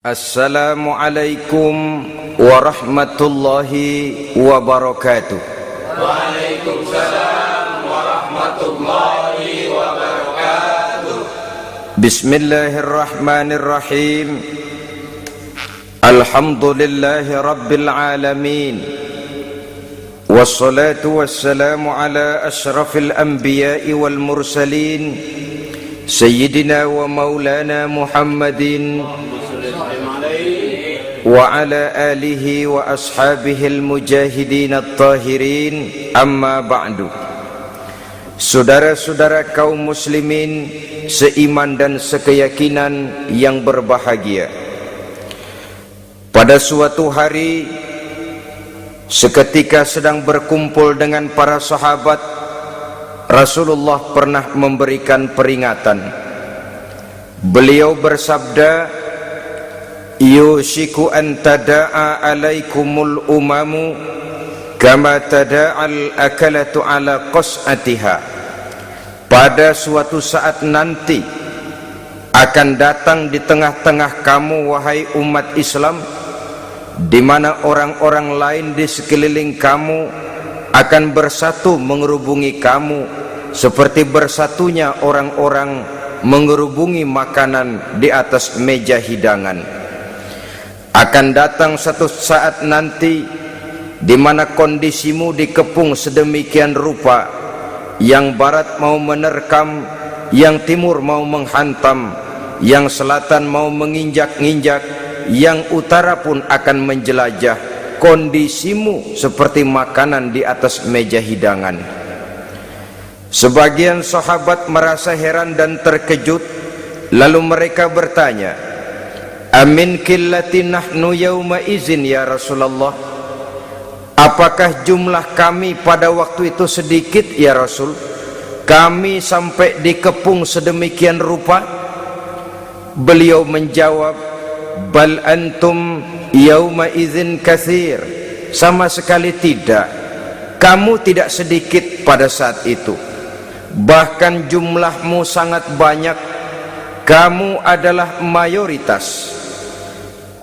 Assalamualaikum warahmatullahi wabarakatuh. Waalaikumsalam warahmatullahi wabarakatuh. Bismillahirrahmanirrahim. Alhamdulillahi rabbil alamin. Wassalatu wassalamu ala ashrafil anbiya'i wal mursalin, Sayyidina wa maulana Muhammadin wa ala alihi wa ashabihil mujahidin at-tahirin, amma ba'du. Saudara-saudara kaum muslimin seiman dan sekeyakinan yang berbahagia, pada suatu hari seketika sedang berkumpul dengan para sahabat, Rasulullah pernah memberikan peringatan. Beliau bersabda, yushiku an tada'a alaikumul umamu kama tada'al akalatu ala qas'atiha. Pada suatu saat nanti akan datang di tengah-tengah kamu, wahai umat Islam, di mana orang-orang lain di sekeliling kamu akan bersatu mengerubungi kamu seperti bersatunya orang-orang mengerubungi makanan di atas meja hidangan. Akan datang satu saat nanti di mana kondisimu dikepung sedemikian rupa, yang barat mau menerkam, yang timur mau menghantam, yang selatan mau menginjak-injak, yang utara pun akan menjelajah. Kondisimu seperti makanan di atas meja hidangan. Sebagian sahabat merasa heran dan terkejut, lalu mereka bertanya, amin qillati nahnu yauma izin ya Rasulullah, apakah jumlah kami pada waktu itu sedikit ya Rasul, kami sampai dikepung sedemikian rupa? Beliau menjawab, bal antum yauma izin katsir, sama sekali tidak, kamu tidak sedikit pada saat itu, bahkan jumlahmu sangat banyak, kamu adalah mayoritas.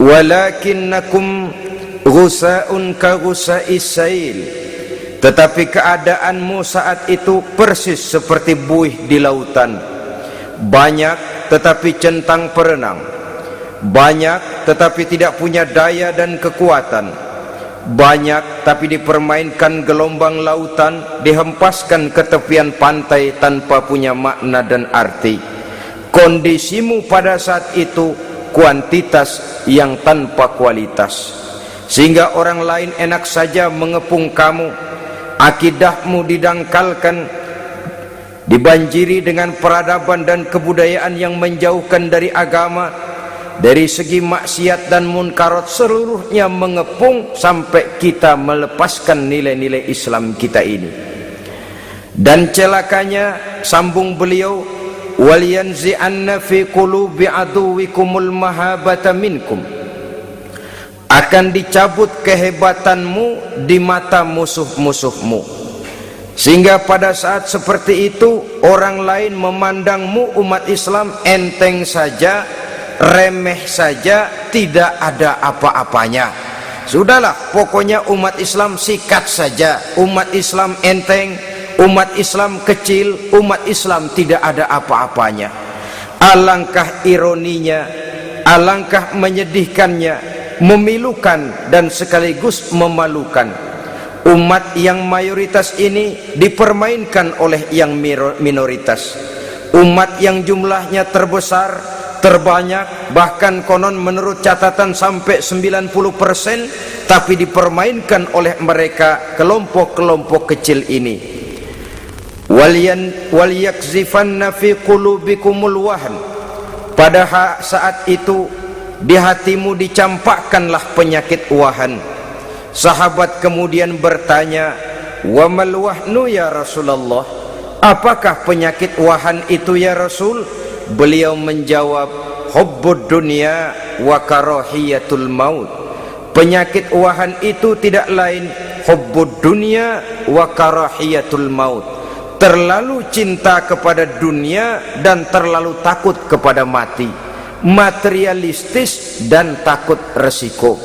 Walakinnakum ghusa'un ka ghusa'is sail, tetapi keadaanmu saat itu persis seperti buih di lautan, banyak tetapi centang perenang, banyak tetapi tidak punya daya dan kekuatan, banyak tapi dipermainkan gelombang lautan, dihempaskan ke tepian pantai tanpa punya makna dan arti. Kondisimu pada saat itu kuantitas yang tanpa kualitas, sehingga orang lain enak saja mengepung kamu. Akidahmu didangkalkan, dibanjiri dengan peradaban dan kebudayaan yang menjauhkan dari agama. Dari segi maksiat dan munkarat seluruhnya mengepung sampai kita melepaskan nilai-nilai Islam kita ini. Dan celakanya, sambung beliau, waliyanzi'anna fi qulubi aduwikumul mahabata minkum, akan dicabut kehebatanmu di mata musuh-musuhmu, sehingga pada saat seperti itu orang lain memandangmu umat Islam enteng saja, remeh saja, tidak ada apa-apanya. Sudahlah, pokoknya umat Islam sikat saja, umat Islam enteng, umat Islam kecil, umat Islam tidak ada apa-apanya. Alangkah ironinya, alangkah menyedihkannya, memilukan dan sekaligus memalukan. Umat yang mayoritas ini dipermainkan oleh yang minoritas. Umat yang jumlahnya terbesar, terbanyak, bahkan konon menurut catatan sampai 90%, tapi dipermainkan oleh mereka kelompok-kelompok kecil ini. Waliyakzifanna fi qulubikumul wahn, pada saat itu di hatimu dicampakkanlah penyakit wahan. Sahabat kemudian bertanya, wa mal wahnu ya Rasulullah, apakah penyakit wahan itu ya Rasul? Beliau menjawab, hubbud dunya wa karahiyatul maut. Penyakit wahan itu tidak lain hubbud dunya wa karahiyatul maut, terlalu cinta kepada dunia dan terlalu takut kepada mati. materialistis dan takut resiko.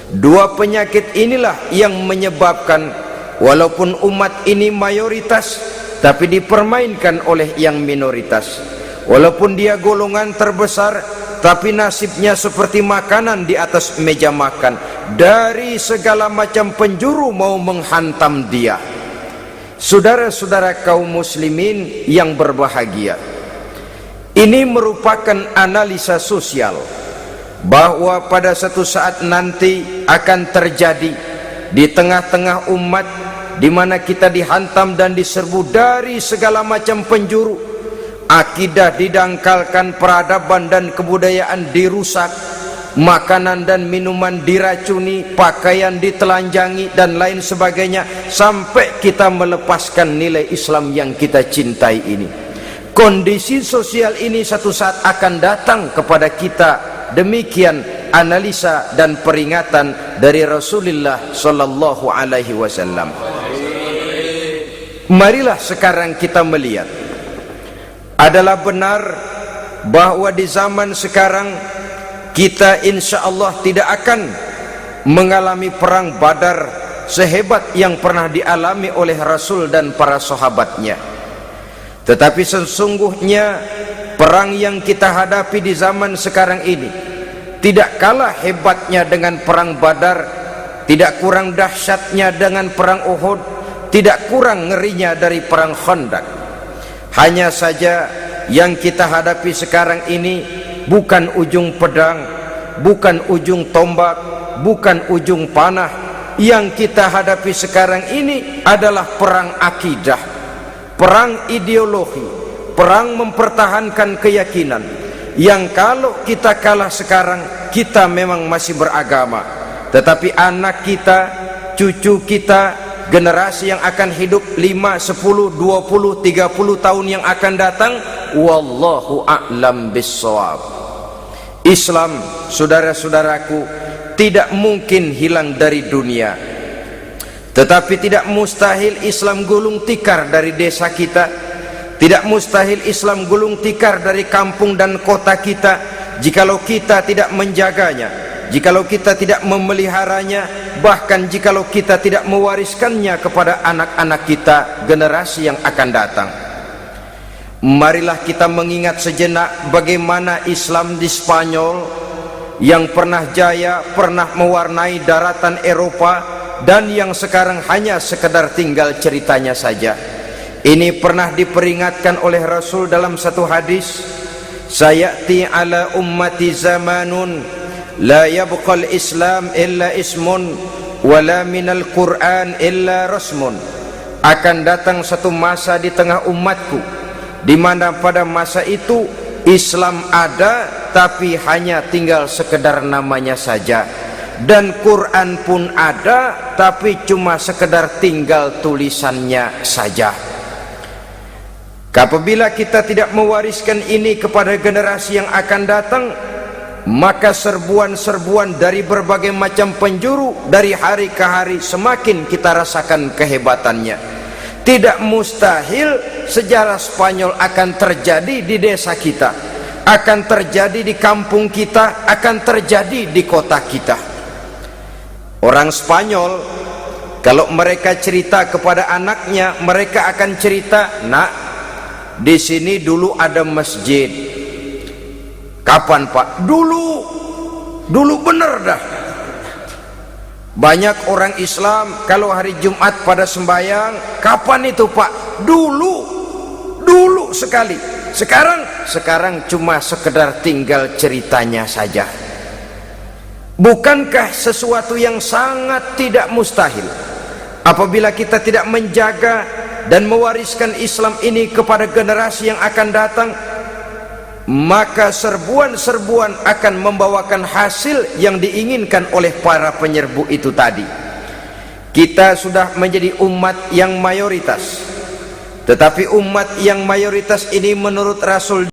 Dua penyakit inilah yang menyebabkan walaupun umat ini mayoritas tapi dipermainkan oleh yang minoritas. Walaupun dia golongan terbesar tapi nasibnya seperti makanan di atas meja makan. Dari segala macam penjuru mau menghantam dia. Saudara-saudara kaum muslimin yang berbahagia, ini merupakan analisa sosial bahwa pada satu saat nanti akan terjadi di tengah-tengah umat di mana kita dihantam dan diserbu dari segala macam penjuru. Akidah didangkalkan, peradaban dan kebudayaan dirusak, makanan dan minuman diracuni, pakaian ditelanjangi dan lain sebagainya, sampai kita melepaskan nilai Islam yang kita cintai ini. Kondisi sosial ini satu saat akan datang kepada kita. Demikian analisa dan peringatan dari Rasulullah sallallahu alaihi wasallam. Marilah sekarang kita melihat, adalah benar bahwa di zaman sekarang kita insya Allah tidak akan mengalami perang Badar sehebat yang pernah dialami oleh Rasul dan para sahabatnya. Tetapi sesungguhnya perang yang kita hadapi di zaman sekarang ini tidak kalah hebatnya dengan perang Badar, tidak kurang dahsyatnya dengan perang Uhud, tidak kurang ngerinya dari perang Khandaq. Hanya saja yang kita hadapi sekarang ini bukan ujung pedang, bukan ujung tombak, bukan ujung panah. Yang kita hadapi sekarang ini adalah perang akidah, perang ideologi, perang mempertahankan keyakinan. Yang kalau kita kalah sekarang, kita memang masih beragama, tetapi anak kita, cucu kita, generasi yang akan hidup 5, 10, 20, 30 tahun yang akan datang, wallahu a'lam bissawab. Islam, saudara-saudaraku, tidak mungkin hilang dari dunia, tetapi tidak mustahil Islam gulung tikar dari desa kita, tidak mustahil Islam gulung tikar dari kampung dan kota kita, jikalau kita tidak menjaganya, jikalau kita tidak memeliharanya, bahkan jikalau kita tidak mewariskannya kepada anak-anak kita, generasi yang akan datang. Marilah kita mengingat sejenak bagaimana Islam di Spanyol yang pernah jaya, pernah mewarnai daratan Eropa, dan yang sekarang hanya sekedar tinggal ceritanya saja. Ini pernah diperingatkan oleh Rasul dalam satu hadis, sayati ala ummati zamanun la yabqal Islam illa ismun wala minal Quran illa rasmun. Akan datang satu masa di tengah umatku di mana pada masa itu Islam ada tapi hanya tinggal sekedar namanya saja, dan Quran pun ada tapi cuma sekedar tinggal tulisannya saja. Apabila kita tidak mewariskan ini kepada generasi yang akan datang, maka serbuan-serbuan dari berbagai macam penjuru dari hari ke hari semakin kita rasakan kehebatannya. Tidak mustahil sejarah Spanyol akan terjadi di desa kita, akan terjadi di kampung kita, akan terjadi di kota kita. Orang Spanyol kalau mereka cerita kepada anaknya, mereka akan cerita, nak, di sini dulu ada masjid. Kapan Pak? Dulu bener dah. Banyak orang Islam kalau hari Jumat pada sembahyang, kapan itu Pak? Dulu sekali. Sekarang cuma sekedar tinggal ceritanya saja. Bukankah sesuatu yang sangat tidak mustahil apabila kita tidak menjaga dan mewariskan Islam ini kepada generasi yang akan datang? Maka serbuan-serbuan akan membawakan hasil yang diinginkan oleh para penyerbu itu tadi. Kita sudah menjadi umat yang mayoritas, tetapi umat yang mayoritas ini menurut Rasul